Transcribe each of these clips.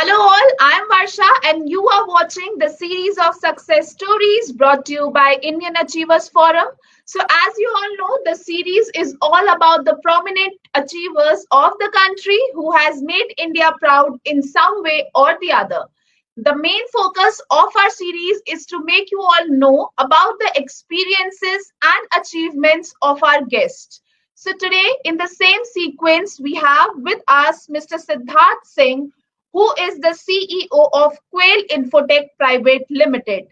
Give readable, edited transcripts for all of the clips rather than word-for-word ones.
Hello all, I am Varsha and you are watching the series of success stories brought to you by Indian Achievers Forum. So as you all know, the series is all about the prominent achievers of the country who has made India proud in some way or the other. The main focus of our series is to make you all know about the experiences and achievements of our guests. So today, in the same sequence, we have with us Mr. Siddharth Singh, who is the CEO of Quail Infotech Private Limited.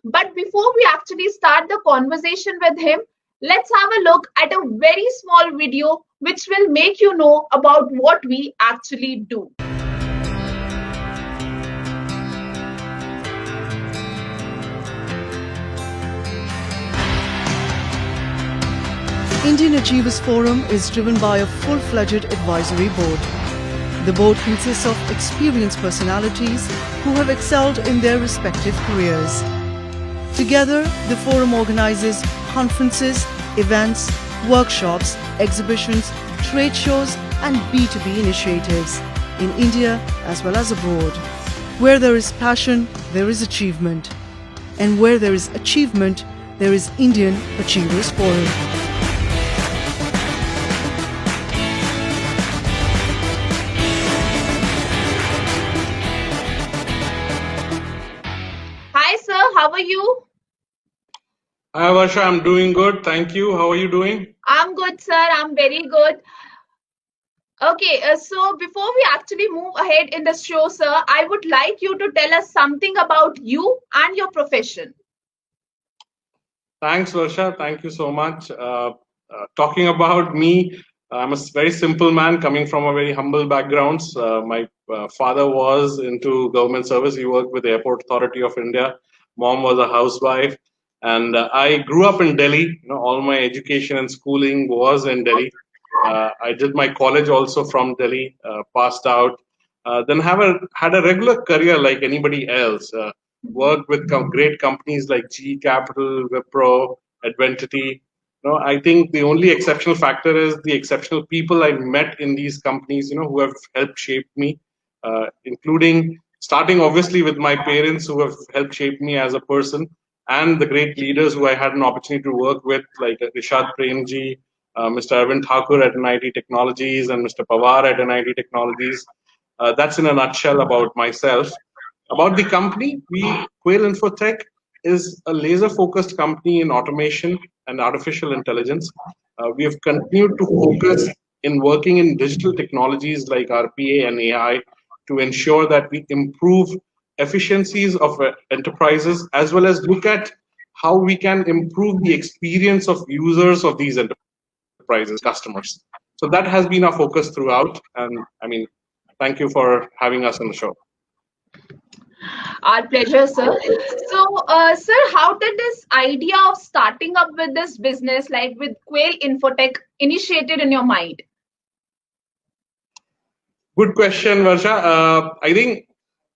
But before we actually start the conversation with him, let's have a look at a very small video which will make you know about what we actually do. Indian Achievers Forum is driven by a full-fledged advisory board. The board consists of experienced personalities who have excelled in their respective careers. Together, the forum organizes conferences, events, workshops, exhibitions, trade shows and B2B initiatives in India as well as abroad. Where there is passion, there is achievement. And where there is achievement, there is Indian Achievers Forum. Hi, sir. How are you? Hi, Varsha. I'm doing good. Thank you. How are you doing? I'm good, sir. I'm very good. Okay, so before we actually move ahead in the show, sir, I would like you to tell us something about you and your profession. Thanks, Varsha. Thank you so much. Talking about me, I'm a very simple man coming from a very humble background. My father was into government service. He worked with the Airport Authority of India. Mom was a housewife. And I grew up in Delhi. All my education and schooling was in Delhi. I did my college also from Delhi, passed out. Then had a regular career like anybody else. Worked with great companies like GE Capital, Wipro, Adventity. I think the only exceptional factor is the exceptional people I met in these companies, who have helped shape me, including starting obviously with my parents who have helped shape me as a person, and the great leaders who I had an opportunity to work with, like Rishad Premji, Mr. Arvind Thakur at NIT Technologies, and Mr. Pawar at NIT Technologies. That's in a nutshell about myself. About the company, Quail Infotech is a laser-focused company in automation and artificial intelligence. We have continued to focus in working in digital technologies like RPA and AI to ensure that we improve efficiencies of enterprises, as well as look at how we can improve the experience of users of these enterprises, customers. So that has been our focus throughout. And thank you for having us on the show. Our pleasure, sir. So, sir, how did this idea of starting up with this business, like with Quail Infotech, initiated in your mind? Good question, Varsha. I think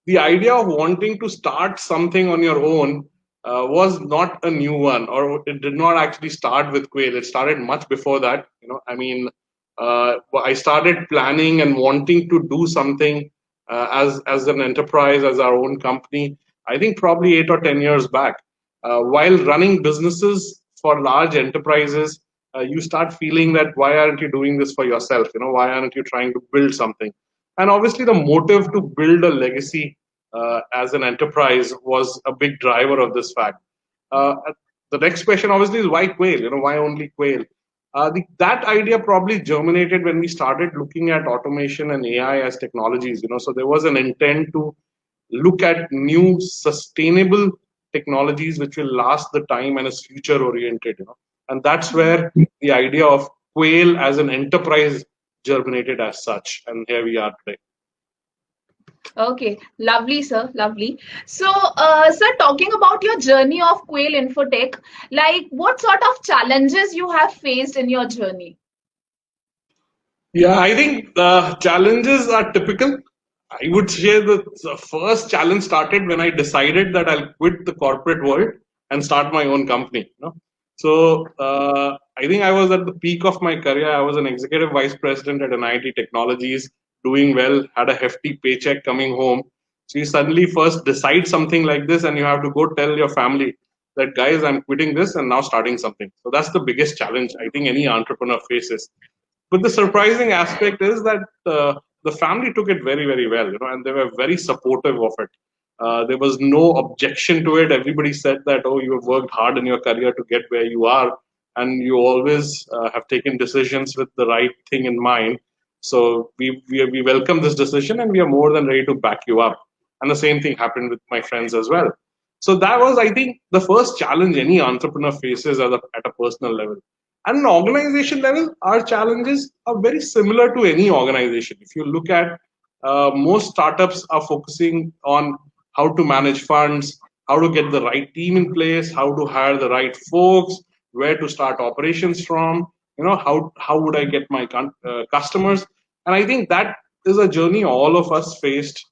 the idea of wanting to start something on your own was not a new one, or it did not actually start with Quail. It started much before that. I started planning and wanting to do something as an enterprise, as our own company. I think probably 8 or 10 years back. While running businesses for large enterprises, you start feeling that why aren't you doing this for yourself? Why aren't you trying to build something? And obviously, the motive to build a legacy as an enterprise was a big driver of this fact. The next question, obviously, is why Quail? Why only Quail? That idea probably germinated when we started looking at automation and AI as technologies. So there was an intent to look at new sustainable technologies which will last the time and is future oriented. And that's where the idea of Quail as an enterprise germinated as such, and here we are today. Okay, lovely, sir, lovely. So, sir, talking about your journey of Quail Infotech, like what sort of challenges you have faced in your journey? Yeah, I think the challenges are typical. I would say that the first challenge started when I decided that I'll quit the corporate world and start my own company. So I think I was at the peak of my career. I was an executive vice president at NIT Technologies, doing well, had a hefty paycheck coming home. So you suddenly first decide something like this, and you have to go tell your family that, guys, I'm quitting this and now starting something. So that's the biggest challenge I think any entrepreneur faces. But the surprising aspect is that the family took it very, very well, and they were very supportive of it. There was no objection to it. Everybody said that, oh, you have worked hard in your career to get where you are, and you always have taken decisions with the right thing in mind. So we welcome this decision, and we are more than ready to back you up. And the same thing happened with my friends as well. So that was, I think, the first challenge any entrepreneur faces at a personal level. At an organization level, our challenges are very similar to any organization. If you look at most startups are focusing on how to manage funds, how to get the right team in place, how to hire the right folks, where to start operations from, how would I get my customers. And I think that is a journey all of us faced,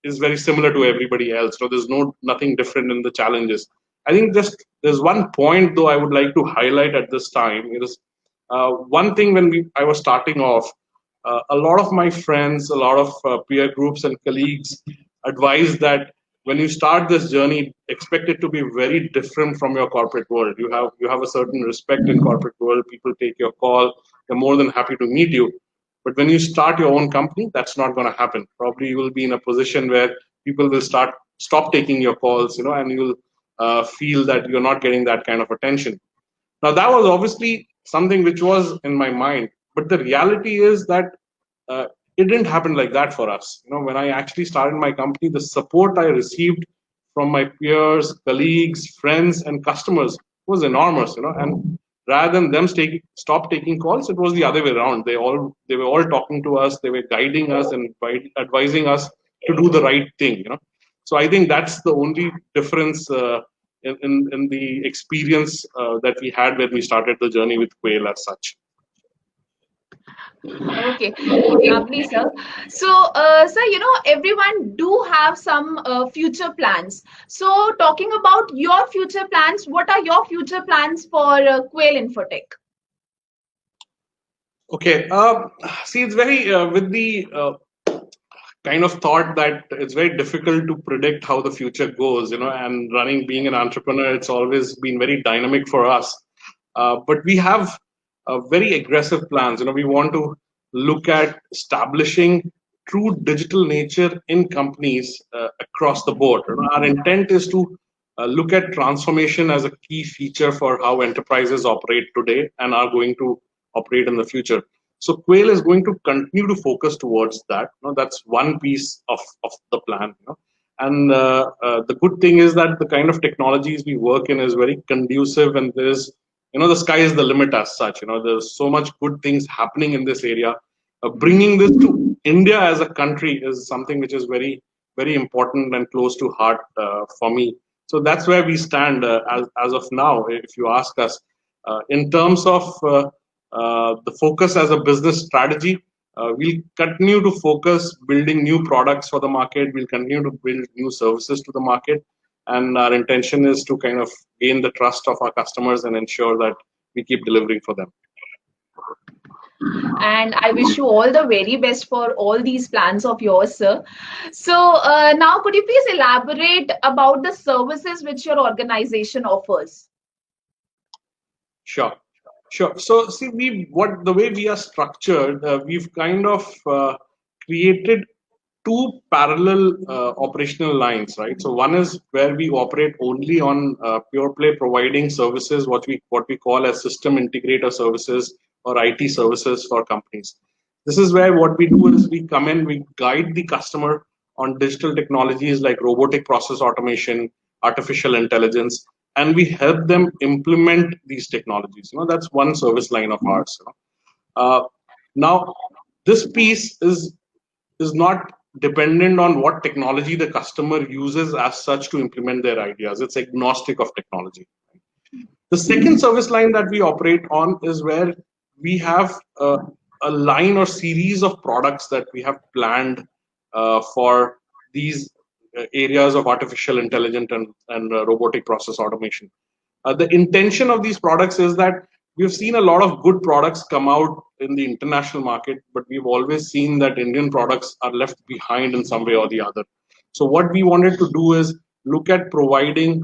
is very similar to everybody else. So there's nothing different in the challenges. I think just there's one point though I would like to highlight at this time. It is one thing when I was starting off, a lot of my friends, a lot of peer groups and colleagues advise that when you start this journey, expect it to be very different from your corporate world. You have a certain respect in corporate world. People take your call. They're more than happy to meet you. But when you start your own company, that's not going to happen. Probably you will be in a position where people will stop taking your calls, and you'll feel that you're not getting that kind of attention. Now, that was obviously something which was in my mind, but the reality is that uh, it didn't happen like that for us. When I actually started my company, the support I received from my peers, colleagues, friends, and customers was enormous. And rather than them stop taking calls, it was the other way around. They were all talking to us, they were guiding us and advising us to do the right thing. So I think that's the only difference. In the experience that we had when we started the journey with Quail as such. Okay, lovely, sir. So, sir, everyone do have some future plans. So, talking about your future plans, what are your future plans for Quail Infotech? Okay, see, it's very with the kind of thought that it's very difficult to predict how the future goes, and being an entrepreneur, it's always been very dynamic for us. But we have very aggressive plans. We want to look at establishing true digital nature in companies across the board. Our intent is to look at transformation as a key feature for how enterprises operate today and are going to operate in the future. So Quail is going to continue to focus towards that. That's one piece of the plan. And the good thing is that the kind of technologies we work in is very conducive, and there's, the sky is the limit as such. There's so much good things happening in this area. Bringing this to India as a country is something which is very, very important and close to heart for me. So that's where we stand as of now. If you ask us, in terms of the focus as a business strategy, we'll continue to focus building new products for the market. We'll continue to build new services to the market. And our intention is to kind of gain the trust of our customers and ensure that we keep delivering for them. And I wish you all the very best for all these plans of yours, sir. So, now could you please elaborate about the services which your organization offers? Sure. Sure. So, see, the way we are structured, we've kind of created two parallel operational lines, right? So, one is where we operate only on pure play providing services, what we call as system integrator services or IT services for companies. This is where what we do is we come in, we guide the customer on digital technologies like robotic process automation, artificial intelligence, and we help them implement these technologies. That's one service line of ours. Now, this piece is not dependent on what technology the customer uses as such to implement their ideas. It's agnostic of technology. The second service line that we operate on is where we have a line or series of products that we have planned for these areas of artificial intelligence and robotic process automation. The intention of these products is that we've seen a lot of good products come out in the international market, but we've always seen that Indian products are left behind in some way or the other. So what we wanted to do is look at providing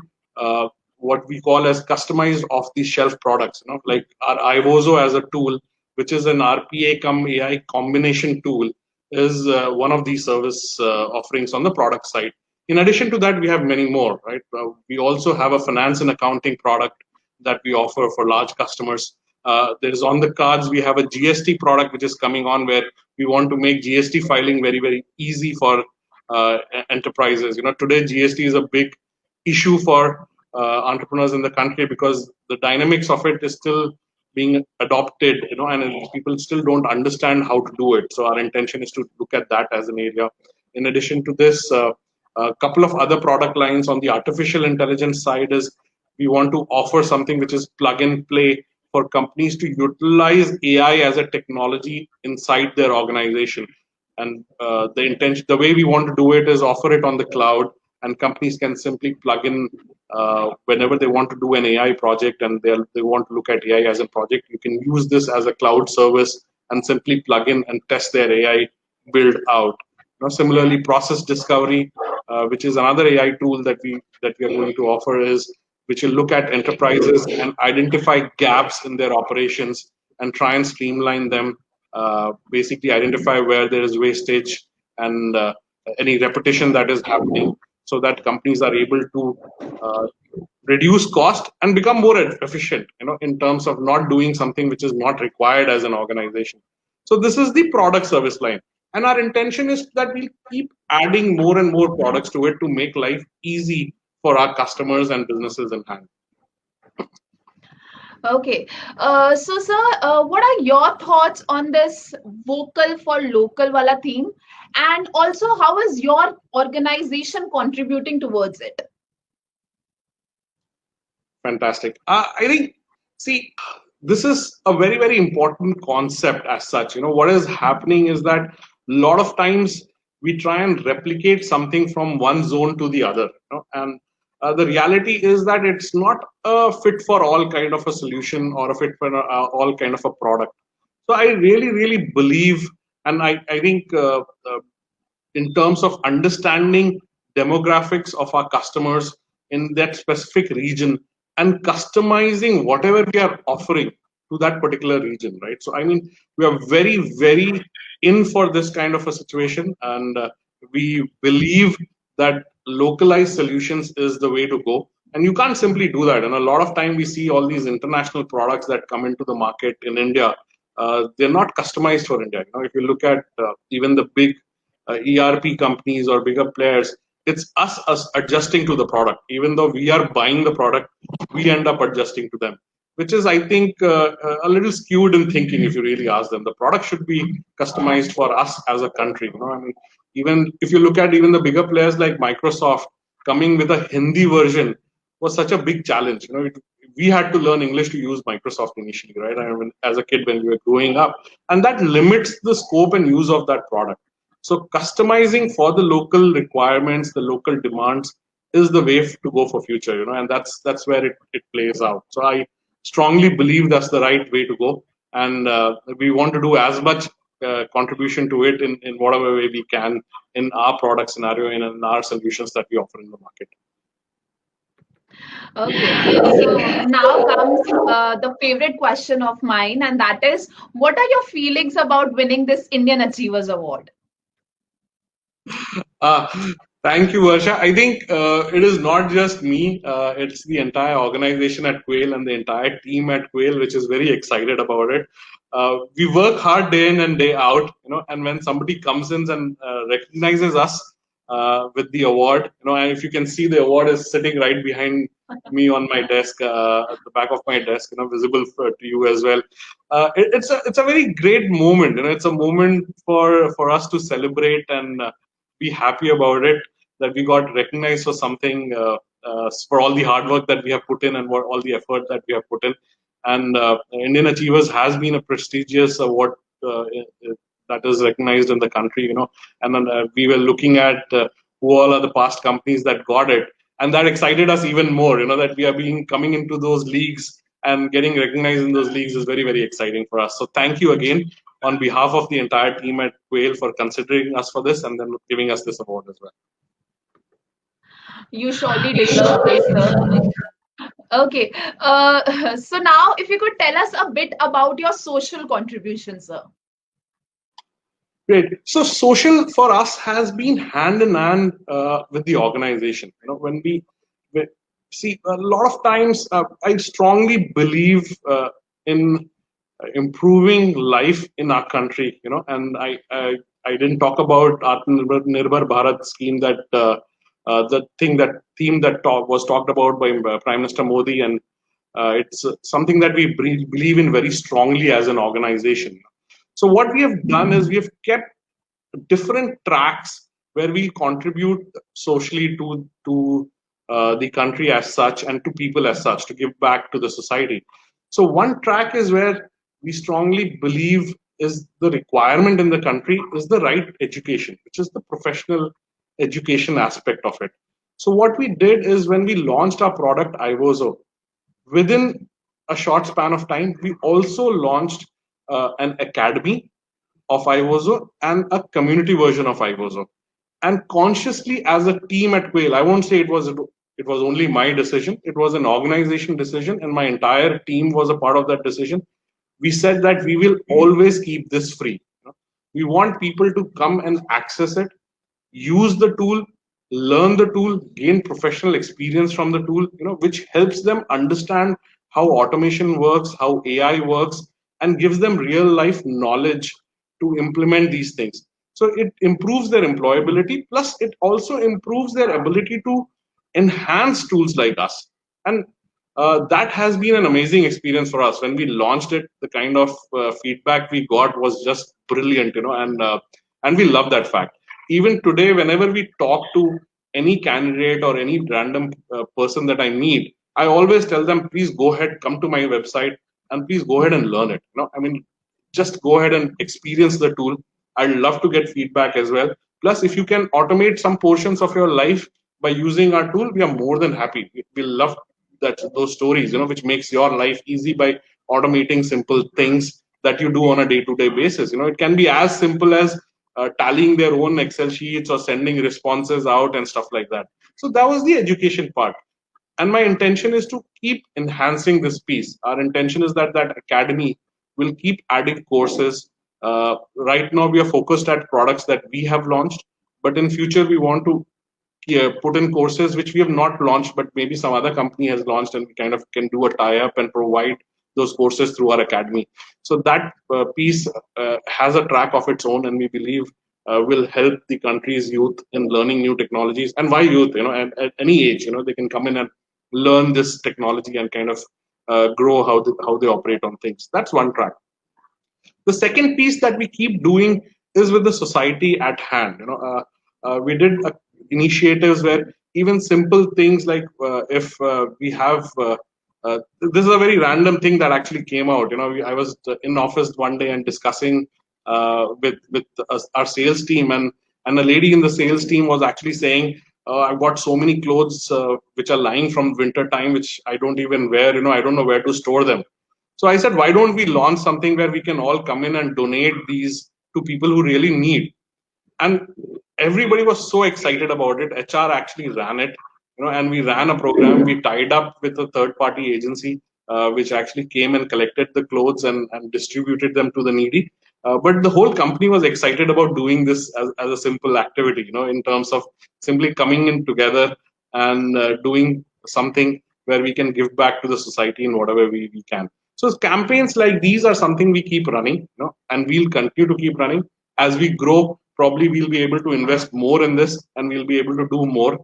what we call as customized off-the-shelf products, like our Ivozo as a tool, which is an RPA cum AI combination tool, is one of these service offerings on the product side. In addition to that, we have many more, right? We also have a finance and accounting product that we offer for large customers. There's on the cards, we have a GST product which is coming on, where we want to make GST filing very, very easy for enterprises. Today GST is a big issue for entrepreneurs in the country because the dynamics of it is still being adopted, and people still don't understand how to do it. So our intention is to look at that as an area. In addition to this, a couple of other product lines on the artificial intelligence side is we want to offer something which is plug and play for companies to utilize AI as a technology inside their organization. And the way we want to do it is offer it on the cloud, and companies can simply plug in whenever they want to do an AI project and they want to look at AI as a project. You can use this as a cloud service and simply plug in and test their AI build out. Similarly, process discovery, which is another AI tool that we are going to offer, is which will look at enterprises and identify gaps in their operations and try and streamline them. Basically, identify where there is wastage and any repetition that is happening, so that companies are able to reduce cost and become more efficient, in terms of not doing something which is not required as an organization. So this is the product service line. And our intention is that we'll keep adding more and more products to it to make life easy for our customers and businesses in hand. Okay. So, sir, what are your thoughts on this vocal for local wala theme? And also, how is your organization contributing towards it? Fantastic. I think, see, this is a very, very important concept as such. What is happening is that a lot of times we try and replicate something from one zone to the other. And the reality is that it's not a fit for all kind of a solution or a fit for all kind of a product. So I really, really believe, and I think in terms of understanding demographics of our customers in that specific region and customizing whatever we are offering to that particular region, right? So, I mean, we are very, very in for this kind of a situation, and we believe that localized solutions is the way to go. And you can't simply do that. And a lot of time we see all these international products that come into the market in India. They're not customized for India. If you look at even the big ERP companies or bigger players, it's us adjusting to the product. Even though we are buying the product, we end up adjusting to them, which is, I think, a little skewed in thinking. If you really ask them, the product should be customized for us as a country. I mean, even if you look at even the bigger players like Microsoft, coming with a Hindi version was such a big challenge. We had to learn English to use Microsoft initially, right? I mean, as a kid when we were growing up, and that limits the scope and use of that product. So customizing for the local requirements, the local demands, is the way to go for future, and that's where it plays out. So I strongly believe that's the right way to go, and we want to do as much contribution to it in whatever way we can in our product scenario and in our solutions that we offer in the market. Okay, so now comes the favorite question of mine, and that is, what are your feelings about winning this Indian Achievers Award? Thank you, Varsha. I think it is not just me. It's the entire organization at Quail and the entire team at Quail, which is very excited about it. We work hard day in and day out, and when somebody comes in and recognizes us with the award, and if you can see, the award is sitting right behind me on my desk, at the back of my desk, visible to you as well. It's a very great moment. It's a moment for us to celebrate and be happy about it, that we got recognized for something, for all the hard work that we have put in and all the effort that we have put in. And Indian Achievers has been a prestigious award that is recognized in the country, and then we were looking at who all are the past companies that got it, and that excited us even more, that we are coming into those leagues and getting recognized in those leagues is very, very exciting for us. So thank you again on behalf of the entire team at Quail for considering us for this and then giving us this award as well. You surely deserve this, sir. Okay. So now, if you could tell us a bit about your social contribution, sir. Great. So social for us has been hand in hand with the organization. When we see a lot of times, I strongly believe in improving life in our country. And I didn't talk about Atmanirbhar Bharat scheme, that the theme that was talked about by Prime Minister Modi, and it's something that we believe in very strongly as an organization. So what we have done is we have kept different tracks where we contribute socially to the country as such, and to people as such, to give back to the society. So one track is where we strongly believe is the requirement in the country is the right education, which is the professional education aspect of it. So what we did is, when we launched our product Ivozo, within a short span of time, we also launched an academy of Ivozo and a community version of Ivozo. And consciously, as a team at Quail, I won't say it was only my decision. It was an organization decision, and my entire team was a part of that decision. We said that we will always keep this free. We want people to come and access it, use the tool, learn the tool, gain professional experience from the tool, which helps them understand how automation works, how AI works, and gives them real life knowledge to implement these things. So it improves their employability, plus it also improves their ability to enhance tools like us. And that has been an amazing experience for us. When we launched it, the kind of feedback we got was just brilliant, and we love that fact. Even today, whenever we talk to any candidate or any random person that I meet, I always tell them, please go ahead, come to my website, and please go ahead and learn it. I mean, just go ahead and experience the tool. I'd love to get feedback as well. Plus, if you can automate some portions of your life by using our tool, we are more than happy. We love that those stories, which makes your life easy by automating simple things that you do on a day-to-day basis. It can be as simple as tallying their own Excel sheets or sending responses out and stuff like that. So that was the education part. And my intention is to keep enhancing this piece. Our intention is that that academy will keep adding courses. Right now, we are focused at products that we have launched, but in future, we want to put in courses which we have not launched, but maybe some other company has launched, and we kind of can do a tie-up and provide those courses through our academy. So that piece has a track of its own, and we believe will help the country's youth in learning new technologies. And why youth? At any age, they can come in and learn this technology and kind of grow how they operate on things. That's one track. The second piece that we keep doing is with the society at hand. We did initiatives where even simple things like if we have this is a very random thing that actually came out. I was in office one day and discussing with our sales team, and a lady in the sales team was actually saying, I've got so many clothes which are lying from winter time, which I don't even wear. I don't know where to store them. So I said, why don't we launch something where we can all come in and donate these to people who really need? And everybody was so excited about it. HR actually ran it, and we ran a program. We tied up with a third-party agency, which actually came and collected the clothes and distributed them to the needy. But the whole company was excited about doing this as a simple activity, in terms of simply coming in together and doing something where we can give back to the society in whatever we can. So campaigns like these are something we keep running, and we'll continue to keep running. As we grow, probably we'll be able to invest more in this, and we'll be able to do more.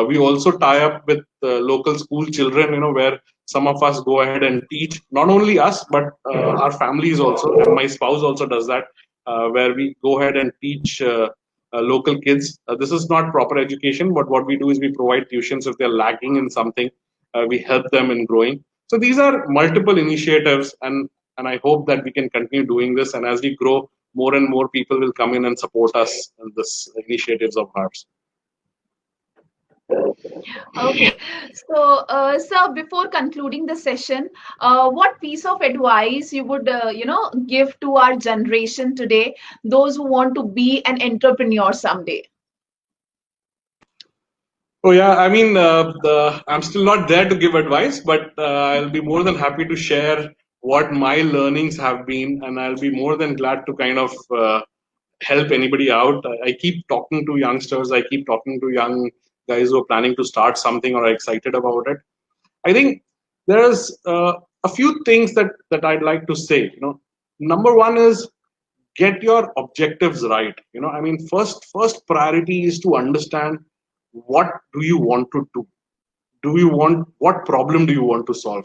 We also tie up with local school children, where some of us go ahead and teach, not only us, but our families also. And my spouse also does that, where we go ahead and teach local kids. This is not proper education, but what we do is we provide tuitions if they're lacking in something. We help them in growing. So these are multiple initiatives, and I hope that we can continue doing this. And as we grow, more and more people will come in and support us in this initiatives of ours. Okay. So, sir, before concluding the session, what piece of advice you would, give to our generation today, those who want to be an entrepreneur someday? Oh yeah, I mean, I'm still not there to give advice, but I'll be more than happy to share what my learnings have been, and I'll be more than glad to kind of help anybody out. I keep talking to youngsters, I keep talking to young guys who are planning to start something or are excited about it. I think there's a few things that I'd like to say. Number one is get your objectives right. I mean, first priority is to understand what do you want to do. What problem do you want to solve?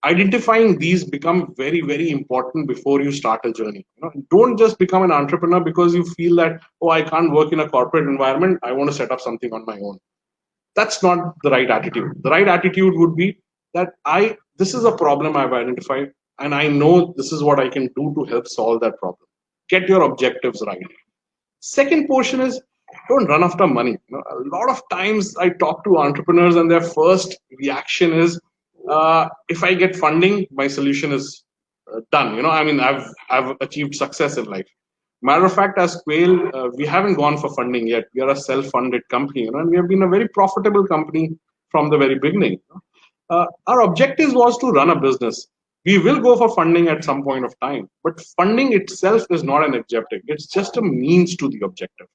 Identifying these become very important before you start a journey. Don't just become an entrepreneur because you feel that, oh, I can't work in a corporate environment, I want to set up something on my own. That's not the right attitude. The right attitude would be that this is a problem I've identified, and I know this is what I can do to help solve that problem. Get your objectives right. Second portion is don't run after money. A lot of times I talk to entrepreneurs and their first reaction is, if I get funding, my solution is done. I mean, I've achieved success in life. Matter of fact, as Quail, we haven't gone for funding yet. We are a self-funded company, and we have been a very profitable company from the very beginning. Our objective was to run a business. We will go for funding at some point of time, but funding itself is not an objective. It's just a means to the objective.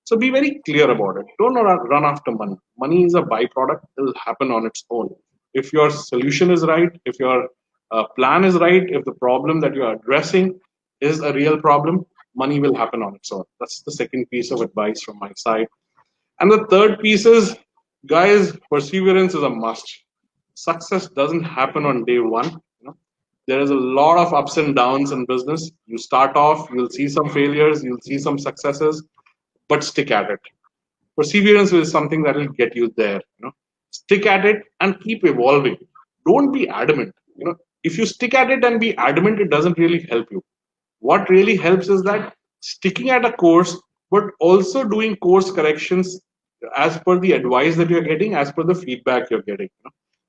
So be very clear about it. Don't run after money. Money is a byproduct. It will happen on its own. If your solution is right, if your plan is right, if the problem that you are addressing is a real problem, money will happen on its own. That's the second piece of advice from my side. And the third piece is, guys, perseverance is a must. Success doesn't happen on day one. There is a lot of ups and downs in business. You start off, you'll see some failures, you'll see some successes, but stick at it. Perseverance is something that will get you there. Stick at it and keep evolving. Don't be adamant. If you stick at it and be adamant, it doesn't really help you. What really helps is that sticking at a course, but also doing course corrections as per the advice that you're getting, as per the feedback you're getting.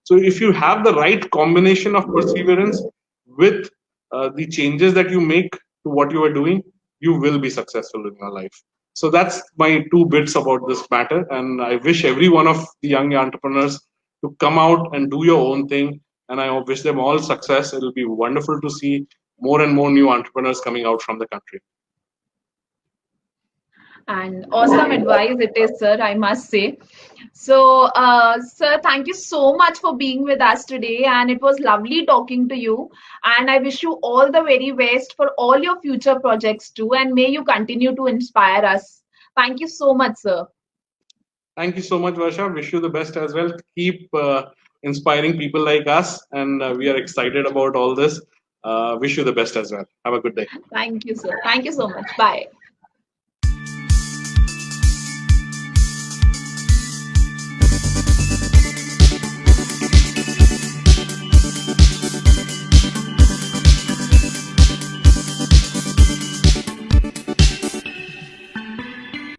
So if you have the right combination of perseverance with the changes that you make to what you are doing, you will be successful in your life. So that's my two bits about this matter. And I wish every one of the young entrepreneurs to come out and do your own thing. And I wish them all success. It'll be wonderful to see more and more new entrepreneurs coming out from the country. And awesome advice it is, sir, I must say. So, sir, thank you so much for being with us today. And it was lovely talking to you. And I wish you all the very best for all your future projects too. And may you continue to inspire us. Thank you so much, sir. Thank you so much, Varsha. Wish you the best as well. Keep inspiring people like us. And we are excited about all this. Wish you the best as well. Have a good day. Thank you, sir. Thank you so much. Bye.